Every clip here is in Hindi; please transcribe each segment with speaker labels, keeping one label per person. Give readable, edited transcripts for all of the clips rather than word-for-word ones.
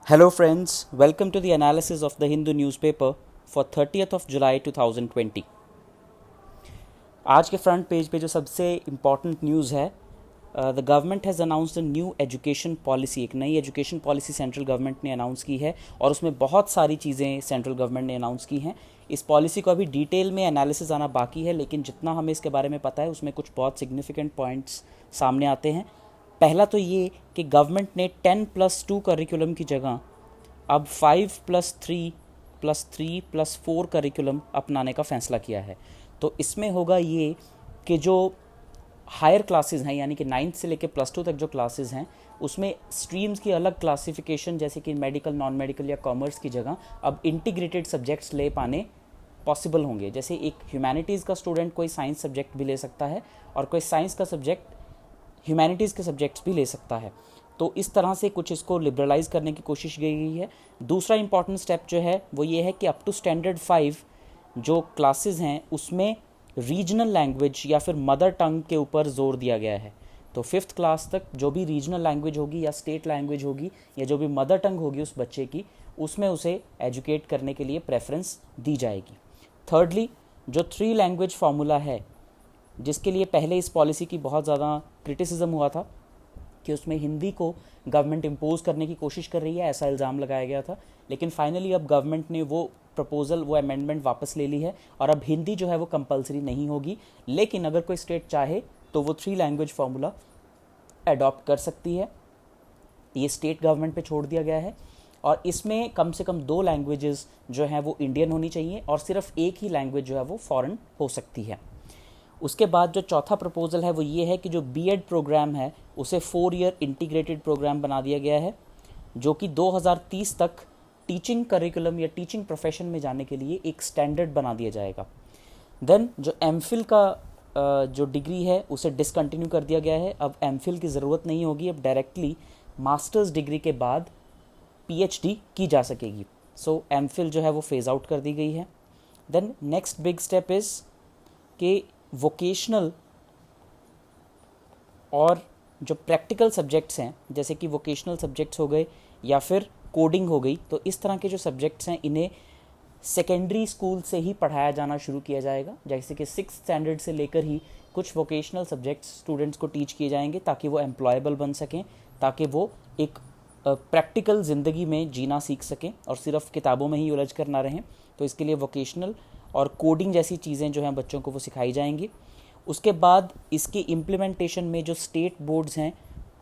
Speaker 1: Hello friends, welcome to the analysis of the Hindu newspaper for 30th of July 2020। आज के फ्रंट पेज पे जो सबसे इम्पॉर्टेंट न्यूज़ है, the government has announced a new education policy. एक नई एजुकेशन पॉलिसी सेंट्रल गवर्नमेंट ने अनाउंस की है और उसमें बहुत सारी चीज़ें सेंट्रल गवर्नमेंट ने अनाउंस की हैं। इस पॉलिसी को अभी डिटेल में एनालिसिस आना बाकी है, लेकिन जितना हमें इसके बारे में पता है उसमें कुछ बहुत सिग्निफिकेंट पॉइंट्स सामने आते हैं। पहला तो ये कि गवर्नमेंट ने 10+2 करिकुलम की जगह अब 5+3+3+4 करिकुलम अपनाने का फ़ैसला किया है। तो इसमें होगा ये कि जो हायर क्लासेस हैं, यानी कि 9th से लेकर +2 तक जो क्लासेस हैं, उसमें स्ट्रीम्स की अलग क्लासिफिकेशन जैसे कि मेडिकल, नॉन मेडिकल या कॉमर्स की जगह अब इंटीग्रेटेड सब्जेक्ट्स ले पाने पॉसिबल होंगे। जैसे एक ह्यूमैनिटीज़ का स्टूडेंट कोई साइंस सब्जेक्ट भी ले सकता है और कोई साइंस का सब्जेक्ट ह्यूमैनिटीज़ के सब्जेक्ट्स भी ले सकता है। तो इस तरह से कुछ इसको लिबरलाइज़ करने की कोशिश की गई है। दूसरा इंपॉर्टेंट स्टेप जो है वो ये है कि अप टू स्टैंडर्ड 5 जो क्लासेस हैं उसमें रीजनल लैंग्वेज या फिर मदर टंग के ऊपर जोर दिया गया है। तो 5th क्लास तक जो भी रीजनल लैंग्वेज होगी या स्टेट लैंग्वेज होगी या जो भी मदर टंग होगी उस बच्चे की, उसमें उसे एजुकेट करने के लिए प्रेफरेंस दी जाएगी। थर्डली, जो 3 लैंग्वेज फार्मूला है, जिसके लिए पहले इस पॉलिसी की बहुत ज़्यादा क्रिटिसिज्म हुआ था कि उसमें हिंदी को गवर्नमेंट इम्पोज करने की कोशिश कर रही है, ऐसा इल्ज़ाम लगाया गया था। लेकिन फाइनली अब गवर्नमेंट ने वो प्रपोज़ल, वो अमेंडमेंट वापस ले ली है और अब हिंदी जो है वो कंपलसरी नहीं होगी। लेकिन अगर कोई स्टेट चाहे तो वो 3 लैंग्वेज फार्मूला अडॉप्ट कर सकती है। ये स्टेट गवर्नमेंट पे छोड़ दिया गया है और इसमें कम से कम 2 लैंग्वेजेस जो हैं वो इंडियन होनी चाहिए और सिर्फ एक ही लैंग्वेज जो है वो फॉरेन हो सकती है। उसके बाद जो चौथा प्रपोज़ल है वो ये है कि जो बीएड प्रोग्राम है उसे 4 ईयर इंटीग्रेटेड प्रोग्राम बना दिया गया है, जो कि 2030 तक टीचिंग करिकुलम या टीचिंग प्रोफेशन में जाने के लिए एक स्टैंडर्ड बना दिया जाएगा। देन जो एमफिल का जो डिग्री है उसे डिसकंटिन्यू कर दिया गया है। अब एमफिल की ज़रूरत नहीं होगी, अब डायरेक्टली मास्टर्स डिग्री के बाद पीएचडी की जा सकेगी। सो एमफिल जो है वो फेज़ आउट कर दी गई है। Then next big step is कि वोकेशनल और जो प्रैक्टिकल सब्जेक्ट्स हैं, जैसे कि वोकेशनल सब्जेक्ट्स हो गए या फिर कोडिंग हो गई, तो इस तरह के जो सब्जेक्ट्स हैं इन्हें सेकेंडरी स्कूल से ही पढ़ाया जाना शुरू किया जाएगा। जैसे कि 6th स्टैंडर्ड से लेकर ही कुछ वोकेशनल सब्जेक्ट्स स्टूडेंट्स को टीच किए जाएंगे ताकि वो एम्प्लॉयबल बन सकें, ताकि वो एक प्रैक्टिकल ज़िंदगी में जीना सीख सकें और सिर्फ किताबों में ही उलझ कर ना रहें। तो इसके लिए वोकेशनल और कोडिंग जैसी चीज़ें जो हैं बच्चों को वो सिखाई जाएंगी। उसके बाद इसकी इम्प्लीमेंटेशन में जो स्टेट बोर्ड्स हैं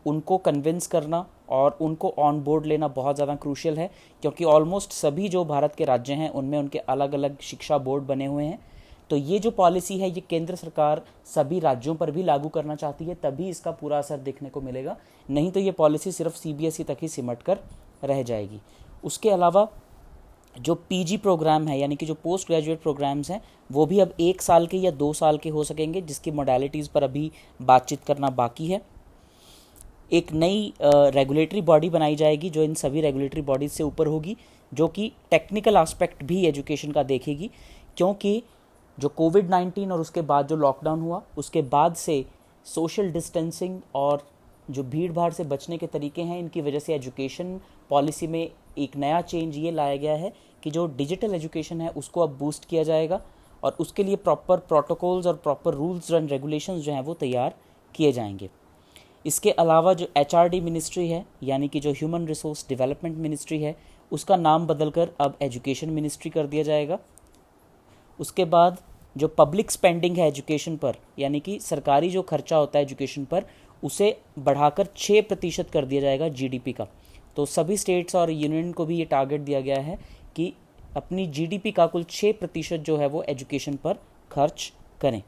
Speaker 1: उनको कन्विंस करना और उनको ऑन बोर्ड लेना बहुत ज़्यादा क्रूशियल है, क्योंकि ऑलमोस्ट सभी जो भारत के राज्य हैं उनमें उनके अलग अलग शिक्षा बोर्ड बने हुए हैं। तो ये जो पॉलिसी है ये केंद्र सरकार सभी राज्यों पर भी लागू करना चाहती है, तभी इसका पूरा असर देखने को मिलेगा, नहीं तो ये पॉलिसी सिर्फ सीबीएसई तक ही सिमट कर रह जाएगी। उसके अलावा जो पीजी प्रोग्राम है, यानी कि जो पोस्ट ग्रेजुएट प्रोग्राम्स हैं, वो भी अब 1 साल के या 2 साल के हो सकेंगे, जिसकी मोडालिटीज़ पर अभी बातचीत करना बाकी है। एक नई रेगुलेटरी बॉडी बनाई जाएगी जो इन सभी रेगुलेटरी बॉडीज़ से ऊपर होगी, जो कि टेक्निकल एस्पेक्ट भी एजुकेशन का देखेगी, क्योंकि जो कोविड-19 और उसके बाद जो लॉकडाउन हुआ उसके बाद से सोशल डिस्टेंसिंग और जो भीड़ भाड़ से बचने के तरीके हैं, इनकी वजह से एजुकेशन पॉलिसी में एक नया चेंज ये लाया गया है कि जो डिजिटल एजुकेशन है उसको अब बूस्ट किया जाएगा और उसके लिए प्रॉपर प्रोटोकॉल्स और प्रॉपर रूल्स एंड रेगुलेशंस जो हैं वो तैयार किए जाएंगे। इसके अलावा जो एचआरडी मिनिस्ट्री है, यानी कि जो ह्यूमन रिसोर्स डेवलपमेंट मिनिस्ट्री है, उसका नाम बदलकर अब एजुकेशन मिनिस्ट्री कर दिया जाएगा। उसके बाद जो पब्लिक स्पेंडिंग है एजुकेशन पर, यानी कि सरकारी जो खर्चा होता है एजुकेशन पर, उसे बढ़ाकर 6% कर दिया जाएगा जीडीपी का। तो सभी स्टेट्स और यूनियन को भी ये टारगेट दिया गया है कि अपनी जीडीपी का कुल 6% जो है वो एजुकेशन पर खर्च करें।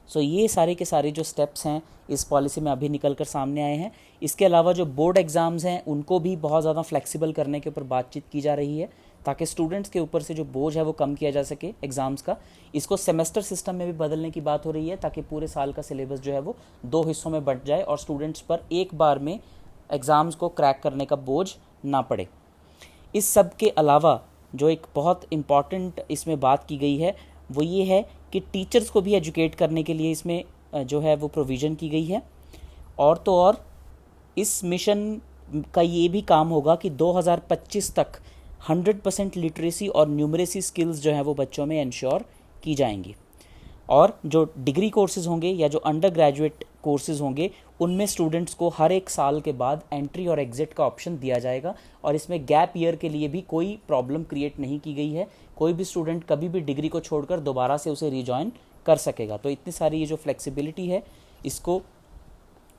Speaker 1: सो ये सारे के सारे जो स्टेप्स हैं इस पॉलिसी में अभी निकल कर सामने आए हैं। इसके अलावा जो बोर्ड एग्ज़ाम्स हैं उनको भी बहुत ज़्यादा फ्लेक्सिबल करने के ऊपर बातचीत की जा रही है, ताकि स्टूडेंट्स के ऊपर से जो बोझ है वो कम किया जा सके एग्ज़ाम्स का। इसको सेमेस्टर सिस्टम में भी बदलने की बात हो रही है, ताकि पूरे साल का सिलेबस जो है वो 2 हिस्सों में बंट जाए और स्टूडेंट्स पर एक बार में एग्ज़ाम्स को क्रैक करने का बोझ ना पड़े। इस सब के अलावा जो एक बहुत इम्पॉर्टेंट इसमें बात की गई है वो ये है कि टीचर्स को भी एजुकेट करने के लिए इसमें जो है वो प्रोविज़न की गई है। और तो और इस मिशन का ये भी काम होगा कि 2025 तक 100% लिटरेसी और न्यूमरेसी स्किल्स जो हैं वो बच्चों में इंश्योर की जाएंगी। और जो डिग्री कोर्सेज़ होंगे या जो अंडर ग्रेजुएट कोर्सेज़ होंगे उनमें स्टूडेंट्स को हर एक साल के बाद एंट्री और एग्ज़िट का ऑप्शन दिया जाएगा, और इसमें गैप ईयर के लिए भी कोई प्रॉब्लम क्रिएट नहीं की गई है। कोई भी स्टूडेंट कभी भी डिग्री को छोड़कर दोबारा से उसे रिजॉइन कर सकेगा। तो इतनी सारी ये जो फ्लेक्सिबिलिटी है, इसको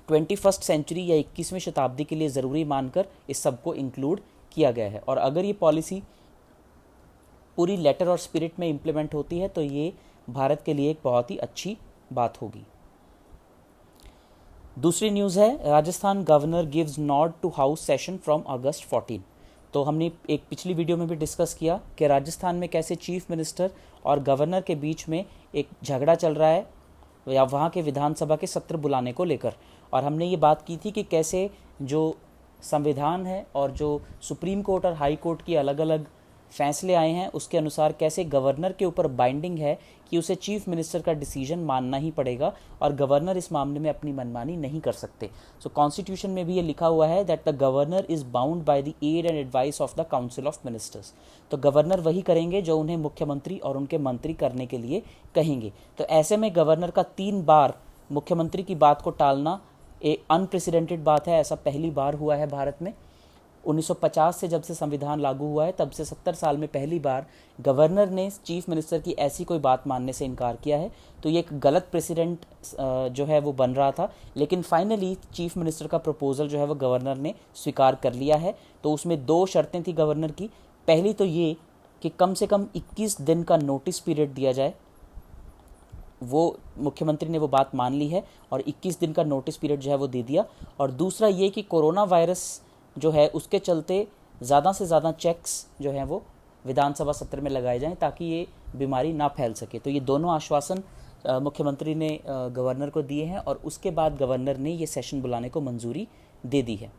Speaker 1: 21st सेंचुरी या 21वीं शताब्दी के लिए ज़रूरी मानकर इस सब को इंक्लूड किया गया है। और अगर ये पॉलिसी पूरी लेटर और स्पिरिट में इम्प्लीमेंट होती है तो ये भारत के लिए एक बहुत ही अच्छी बात होगी। दूसरी न्यूज़ है, Rajasthan governor gives nod to house session from August 14। तो हमने एक पिछली वीडियो में भी डिस्कस किया कि राजस्थान में कैसे चीफ मिनिस्टर और गवर्नर के बीच में एक झगड़ा चल रहा है या वहाँ के विधानसभा के सत्र बुलाने को लेकर। और हमने ये बात की थी कि कैसे जो संविधान है और जो सुप्रीम कोर्ट और हाई कोर्ट की अलग अलग फैसले आए हैं उसके अनुसार कैसे गवर्नर के ऊपर बाइंडिंग है कि उसे चीफ मिनिस्टर का डिसीजन मानना ही पड़ेगा और गवर्नर इस मामले में अपनी मनमानी नहीं कर सकते। सो कॉन्स्टिट्यूशन में भी ये लिखा हुआ है that the governor is bound by the aid and advice of the council of ministers. तो गवर्नर वही करेंगे जो उन्हें मुख्यमंत्री और उनके मंत्री करने के लिए कहेंगे। तो ऐसे में गवर्नर का 3 बार मुख्यमंत्री की बात को टालना एक अनप्रेसिडेंटेड बात है। ऐसा पहली बार हुआ है भारत में। 1950 से जब से संविधान लागू हुआ है तब से 70 साल में पहली बार गवर्नर ने चीफ मिनिस्टर की ऐसी कोई बात मानने से इनकार किया है। तो ये एक गलत प्रेसिडेंट जो है वो बन रहा था, लेकिन फाइनली चीफ मिनिस्टर का प्रपोजल जो है वो गवर्नर ने स्वीकार कर लिया है। तो उसमें 2 शर्तें थी गवर्नर की। पहली तो ये कि कम से कम 21 दिन का नोटिस पीरियड दिया जाए। वो मुख्यमंत्री ने वो बात मान ली है और 21 दिन का नोटिस पीरियड जो है वो दे दिया। और दूसरा ये कि कोरोना वायरस जो है उसके चलते ज़्यादा से ज़्यादा चेक्स जो हैं वो विधानसभा सत्र में लगाए जाएं ताकि ये बीमारी ना फैल सके। तो ये दोनों आश्वासन मुख्यमंत्री ने गवर्नर को दिए हैं और उसके बाद गवर्नर ने ये सेशन बुलाने को मंजूरी दे दी है।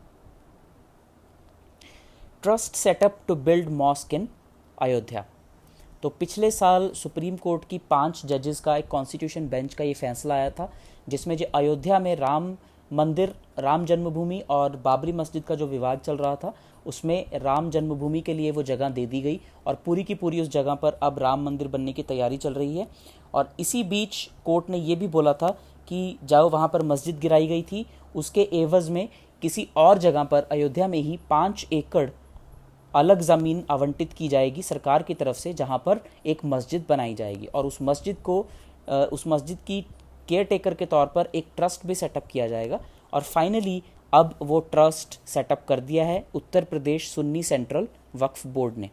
Speaker 1: Trust setup to build mosque in Ayodhya. तो पिछले साल सुप्रीम कोर्ट की 5 जजेस का एक कॉन्स्टिट्यूशन बेंच का ये फैसला आया था जिसमें जो अयोध्या में राम मंदिर, राम जन्मभूमि और बाबरी मस्जिद का जो विवाद चल रहा था उसमें राम जन्मभूमि के लिए वो जगह दे दी गई और पूरी की पूरी उस जगह पर अब राम मंदिर बनने की तैयारी चल रही है। और इसी बीच कोर्ट ने ये भी बोला था कि जो वहाँ पर मस्जिद गिराई गई थी उसके एवज़ में किसी और जगह पर अयोध्या में ही 5 एकड़ अलग ज़मीन आवंटित की जाएगी सरकार की तरफ से, जहाँ पर एक मस्जिद बनाई जाएगी और उस मस्जिद की केयर टेकर के तौर पर एक ट्रस्ट भी सेटअप किया जाएगा। और फाइनली अब वो ट्रस्ट सेटअप कर दिया है उत्तर प्रदेश सुन्नी सेंट्रल वक्फ बोर्ड ने,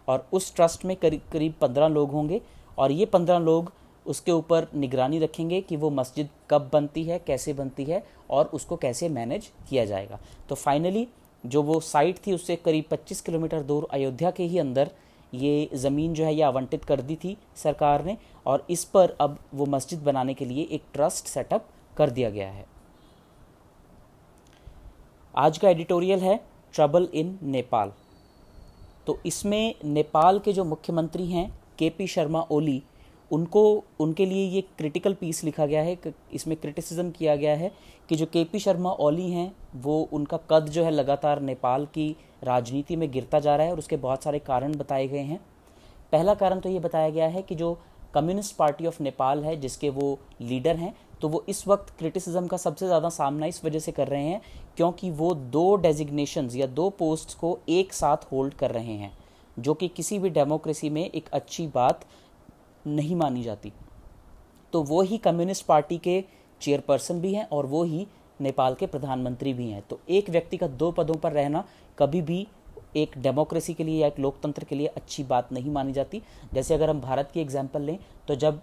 Speaker 1: और उस ट्रस्ट में करीब 15 लोग होंगे और ये 15 लोग उसके ऊपर निगरानी रखेंगे कि वो मस्जिद कब बनती है, कैसे बनती है और उसको कैसे मैनेज किया जाएगा। तो फाइनली जो वो साइट थी उससे करीब 25 किलोमीटर दूर अयोध्या के ही अंदर ये ज़मीन जो है ये आवंटित कर दी थी सरकार ने और इस पर अब वो मस्जिद बनाने के लिए एक ट्रस्ट सेटअप कर दिया गया है। आज का एडिटोरियल है ट्रबल इन नेपाल। तो इसमें नेपाल के जो मुख्यमंत्री हैं केपी शर्मा ओली, उनके लिए ये क्रिटिकल पीस लिखा गया है। इसमें क्रिटिसिज्म किया गया है कि जो केपी शर्मा ओली हैं वो उनका कद जो है लगातार नेपाल की राजनीति में गिरता जा रहा है और उसके बहुत सारे कारण बताए गए हैं। पहला कारण तो ये बताया गया है कि जो कम्युनिस्ट पार्टी ऑफ नेपाल है जिसके वो लीडर हैं, तो वो इस वक्त क्रिटिसिज्म का सबसे ज़्यादा सामना इस वजह से कर रहे हैं क्योंकि वो 2 डेजिग्नेशंस या 2 पोस्ट्स को एक साथ होल्ड कर रहे हैं, जो कि किसी भी डेमोक्रेसी में एक अच्छी बात नहीं मानी जाती। तो वो ही कम्युनिस्ट पार्टी के चेयरपर्सन भी हैं और वो ही नेपाल के प्रधानमंत्री भी हैं। तो एक व्यक्ति का 2 पदों पर रहना कभी भी एक डेमोक्रेसी के लिए या एक लोकतंत्र के लिए अच्छी बात नहीं मानी जाती। जैसे अगर हम भारत की एग्जांपल लें तो जब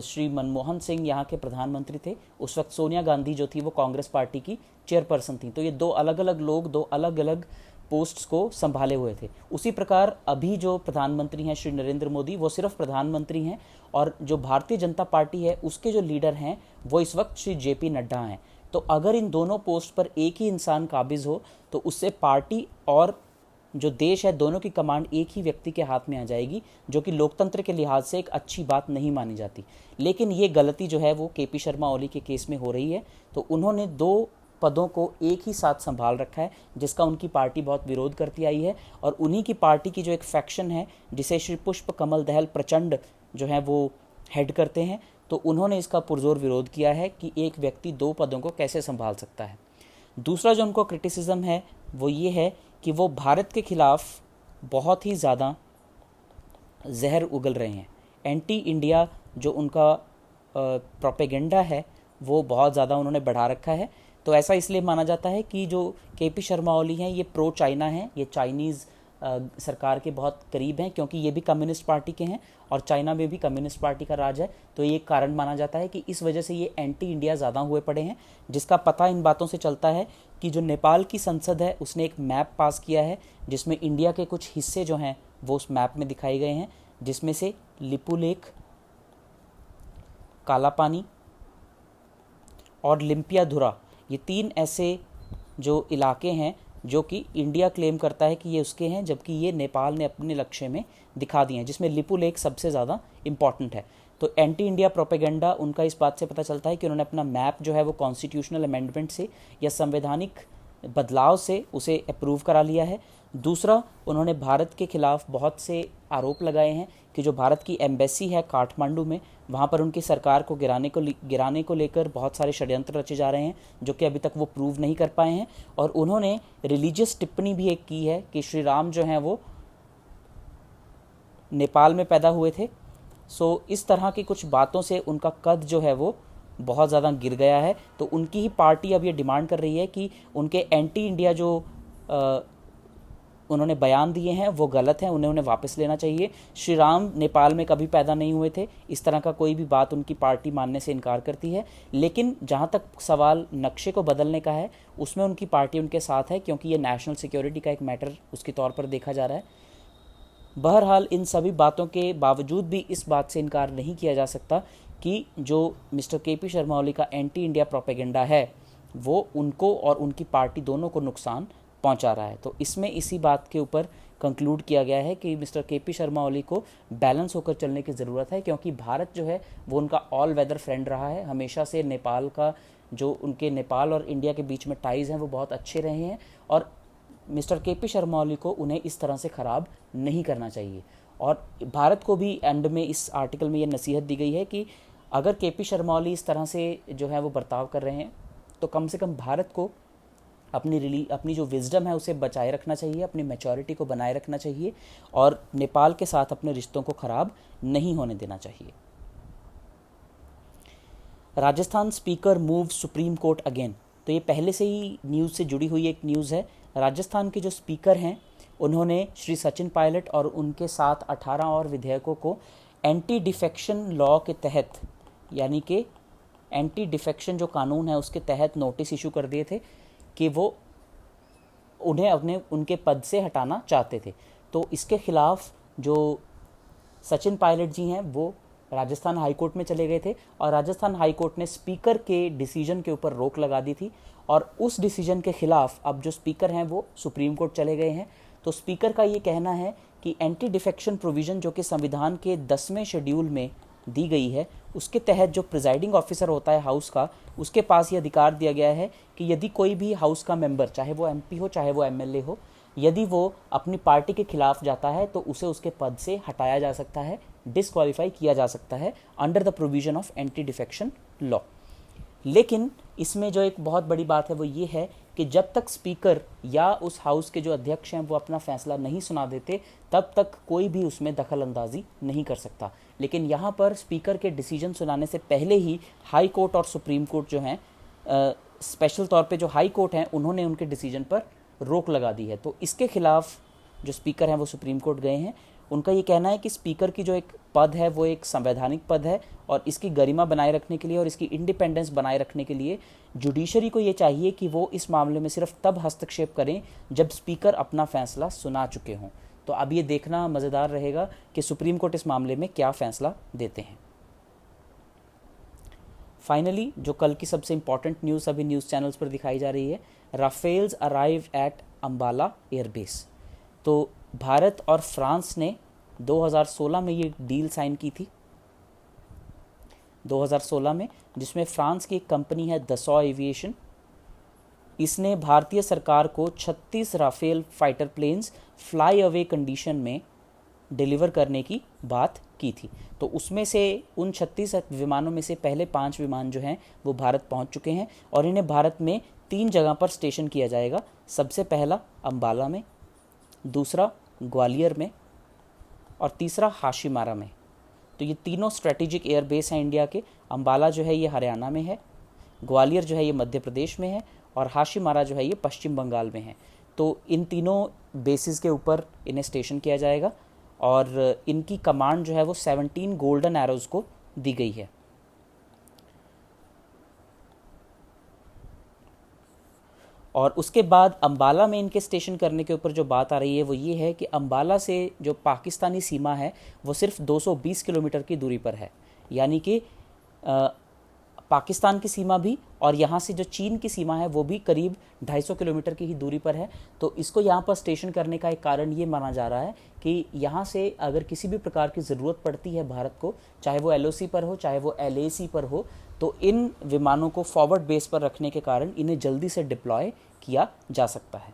Speaker 1: श्री मनमोहन सिंह यहाँ के प्रधानमंत्री थे उस वक्त सोनिया गांधी जो थी वो कांग्रेस पार्टी की चेयरपर्सन थी। तो ये 2 अलग अलग लोग 2 अलग अलग पोस्ट्स को संभाले हुए थे। उसी प्रकार अभी जो प्रधानमंत्री हैं श्री नरेंद्र मोदी वो सिर्फ प्रधानमंत्री हैं और जो भारतीय जनता पार्टी है उसके जो लीडर हैं वो इस वक्त श्री जेपी नड्डा हैं। तो अगर इन दोनों पोस्ट पर एक ही इंसान काबिज हो तो उससे पार्टी और जो देश है दोनों की कमांड एक ही व्यक्ति के हाथ में आ जाएगी, जो कि लोकतंत्र के लिहाज से एक अच्छी बात नहीं मानी जाती। लेकिन ये गलती जो है वो केपी शर्मा ओली के केस में हो रही है। तो उन्होंने 2 पदों को एक ही साथ संभाल रखा है, जिसका उनकी पार्टी बहुत विरोध करती आई है। और उन्हीं की पार्टी की जो एक फैक्शन है जिसे श्री पुष्प कमल दहल प्रचंड जो है वो हेड करते हैं, तो उन्होंने इसका पुरजोर विरोध किया है कि एक व्यक्ति 2 पदों को कैसे संभाल सकता है। दूसरा जो उनको क्रिटिसिज्म है वो ये है कि वो भारत के खिलाफ बहुत ही ज़्यादा जहर उगल रहे हैं। एंटी इंडिया जो उनका प्रोपेगेंडा है वो बहुत ज़्यादा उन्होंने बढ़ा रखा है। तो ऐसा इसलिए माना जाता है कि जो केपी शर्मा ओली हैं ये प्रो चाइना हैं, ये चाइनीज़ सरकार के बहुत करीब हैं, क्योंकि ये भी कम्युनिस्ट पार्टी के हैं और चाइना में भी कम्युनिस्ट पार्टी का राज है। तो ये एक कारण माना जाता है कि इस वजह से ये एंटी इंडिया ज़्यादा हुए पड़े हैं, जिसका पता इन बातों से चलता है कि जो नेपाल की संसद है उसने एक मैप पास किया है जिसमें इंडिया के कुछ हिस्से जो हैं वो उस मैप में दिखाए गए हैं, जिसमें से लिपुलेख, कालापानी और लिम्पियाधुरा, ये 3 ऐसे जो इलाके हैं जो कि इंडिया क्लेम करता है कि ये उसके हैं, जबकि ये नेपाल ने अपने लक्ष्य में दिखा दिए हैं, जिसमें लिपुलेख सबसे ज़्यादा इम्पॉर्टेंट है। तो एंटी इंडिया प्रोपेगेंडा उनका इस बात से पता चलता है कि उन्होंने अपना मैप जो है वो कॉन्स्टिट्यूशनल अमेंडमेंट से या संवैधानिक बदलाव से उसे अप्रूव करा लिया है। दूसरा, उन्होंने भारत के खिलाफ बहुत से आरोप लगाए हैं कि जो भारत की एम्बेसी है काठमांडू में, वहाँ पर उनकी सरकार को गिराने को लेकर बहुत सारे षड्यंत्र रचे जा रहे हैं जो कि अभी तक वो प्रूव नहीं कर पाए हैं। और उन्होंने रिलीजियस टिप्पणी भी एक की है कि श्री राम जो हैं वो नेपाल में पैदा हुए थे। सो इस तरह की कुछ बातों से उनका कद जो है वो बहुत ज़्यादा गिर गया है। तो उनकी ही पार्टी अब ये डिमांड कर रही है कि उनके एंटी इंडिया जो उन्होंने बयान दिए हैं वो गलत हैं, उन्हें वापस लेना चाहिए। श्री राम नेपाल में कभी पैदा नहीं हुए थे, इस तरह का कोई भी बात उनकी पार्टी मानने से इनकार करती है। लेकिन जहाँ तक सवाल नक्शे को बदलने का है उसमें उनकी पार्टी उनके साथ है, क्योंकि ये नेशनल सिक्योरिटी का एक मैटर उसके तौर पर देखा जा रहा है। बहरहाल इन सभी बातों के बावजूद भी इस बात से इनकार नहीं किया जा सकता कि जो मिस्टर केपी शर्मा ओली का एंटी इंडिया प्रोपेगेंडा है वो उनको और उनकी पार्टी दोनों को नुकसान पहुंचा रहा है। तो इसमें इसी बात के ऊपर कंक्लूड किया गया है कि मिस्टर केपी शर्मा ओली को बैलेंस होकर चलने की ज़रूरत है, क्योंकि भारत जो है वो उनका ऑल वेदर फ्रेंड रहा है। हमेशा से नेपाल का जो उनके नेपाल और इंडिया के बीच में टाइज़ हैं वो बहुत अच्छे रहे हैं, और मिस्टर केपी शर्मा ओली को उन्हें इस तरह से ख़राब नहीं करना चाहिए। और भारत को भी एंड में इस आर्टिकल में ये नसीहत दी गई है कि अगर केपी शर्मा ओली इस तरह से जो है वो बर्ताव कर रहे हैं तो कम से कम भारत को अपनी जो विजडम है उसे बचाए रखना चाहिए, अपनी मैच्योरिटी को बनाए रखना चाहिए और नेपाल के साथ अपने रिश्तों को ख़राब नहीं होने देना चाहिए। Rajasthan speaker move supreme court again, तो ये पहले से ही न्यूज़ से जुड़ी हुई एक न्यूज़ है। राजस्थान के जो स्पीकर हैं उन्होंने श्री सचिन पायलट और उनके साथ 18 और विधेयकों को एंटी डिफेक्शन लॉ के तहत, यानी कि एंटी डिफेक्शन जो कानून है उसके तहत नोटिस इशू कर दिए थे कि वो उन्हें उनके पद से हटाना चाहते थे। तो इसके खिलाफ जो सचिन पायलट जी हैं वो राजस्थान हाई कोर्ट में चले गए थे और राजस्थान हाई कोर्ट ने स्पीकर के डिसीजन के ऊपर रोक लगा दी थी, और उस डिसीजन के खिलाफ अब जो स्पीकर हैं वो सुप्रीम कोर्ट चले गए हैं। तो स्पीकर का ये कहना है कि एंटी डिफेक्शन प्रोविज़न जो कि संविधान के 10वें शेड्यूल में दी गई है उसके तहत जो प्रिजाइडिंग ऑफिसर होता है हाउस का, उसके पास ये अधिकार दिया गया है कि यदि कोई भी हाउस का मेंबर, चाहे वो एमपी हो चाहे वो एमएलए हो, यदि वो अपनी पार्टी के खिलाफ जाता है तो उसे उसके पद से हटाया जा सकता है, डिस्क्वालीफाई किया जा सकता है under the provision of anti defection law. लेकिन इसमें जो एक बहुत बड़ी बात है वो ये है कि जब तक स्पीकर या उस हाउस के जो अध्यक्ष हैं वो अपना फैसला नहीं सुना देते तब तक कोई भी उसमें दखल अंदाजी नहीं कर सकता। लेकिन यहाँ पर स्पीकर के डिसीजन सुनाने से पहले ही हाई कोर्ट और सुप्रीम कोर्ट जो हैं, स्पेशल तौर पे जो हाई कोर्ट हैं उन्होंने उनके डिसीजन पर रोक लगा दी है। तो इसके खिलाफ जो स्पीकर हैं वो सुप्रीम कोर्ट गए हैं। उनका ये कहना है कि स्पीकर की जो एक पद है वो एक संवैधानिक पद है और इसकी गरिमा बनाए रखने के लिए और इसकी इंडिपेंडेंस बनाए रखने के लिए जुडिशरी को ये चाहिए कि वो इस मामले में सिर्फ तब हस्तक्षेप करें जब स्पीकर अपना फैसला सुना चुके हों। तो अब ये देखना मज़ेदार रहेगा कि सुप्रीम कोर्ट इस मामले में क्या फ़ैसला देते हैं। फाइनली जो कल की सबसे इंपॉर्टेंट न्यूज़ सभी न्यूज़ चैनल्स पर दिखाई जा रही है, Rafales arrive at Ambala airbase. तो भारत और फ्रांस ने 2016 में ये डील साइन की थी, 2016 में, जिसमें फ्रांस की एक कंपनी है दसॉ एविएशन इसने भारतीय सरकार को 36 Rafale fighter planes fly away condition में डिलीवर करने की बात की थी। तो उसमें से उन 36 विमानों में से पहले 5 विमान जो हैं वो भारत पहुंच चुके हैं और इन्हें भारत में 3 जगह पर स्टेशन किया जाएगा। सबसे पहला अंबाला में, दूसरा ग्वालियर में और तीसरा हाशीमारा में। तो ये तीनों स्ट्रेटेजिक एयरबेस हैं इंडिया के। अंबाला जो है ये हरियाणा में है, ग्वालियर जो है ये मध्य प्रदेश में है और हाशीमारा जो है ये पश्चिम बंगाल में है। तो इन तीनों बेसिस के ऊपर इन्हें स्टेशन किया जाएगा और इनकी कमांड जो है वो 17 गोल्डन एरोज़ को दी गई है। और उसके बाद अंबाला में इनके स्टेशन करने के ऊपर जो बात आ रही है वो ये है कि अंबाला से जो पाकिस्तानी सीमा है वो सिर्फ 220 किलोमीटर की दूरी पर है, यानी कि पाकिस्तान की सीमा भी और यहाँ से जो चीन की सीमा है वो भी करीब 250 किलोमीटर की ही दूरी पर है। तो इसको यहाँ पर स्टेशन करने का एक कारण ये माना जा रहा है कि यहाँ से अगर किसी भी प्रकार की ज़रूरत पड़ती है भारत को, चाहे वो LOC पर हो चाहे वो LAC पर हो, तो इन विमानों को फॉरवर्ड बेस पर रखने के कारण इन्हें जल्दी से डिप्लॉय किया जा सकता है।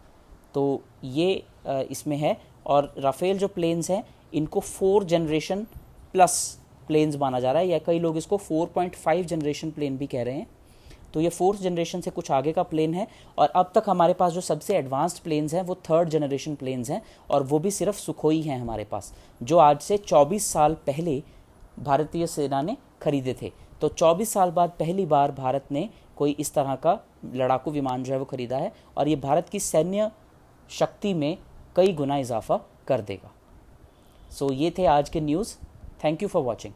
Speaker 1: तो ये इसमें है। और राफेल जो प्लेन्स हैं इनको 4 जनरेशन प्लस प्लेन्स माना जा रहा है, या कई लोग इसको 4.5 जनरेशन प्लेन भी कह रहे हैं। तो ये 4th जनरेशन से कुछ आगे का प्लेन है और अब तक हमारे पास जो सबसे एडवांस्ड प्लेन्स हैं वो 3rd जनरेशन प्लेन्स हैं और वो भी सिर्फ सुखोई हैं हमारे पास, जो आज से 24 साल पहले भारतीय सेना ने खरीदे थे। तो 24 साल बाद पहली बार भारत ने कोई इस तरह का लड़ाकू विमान जो है वो खरीदा है और ये भारत की सैन्य शक्ति में कई गुना इजाफा कर देगा। सो ये थे आज के news. Thank you for watching.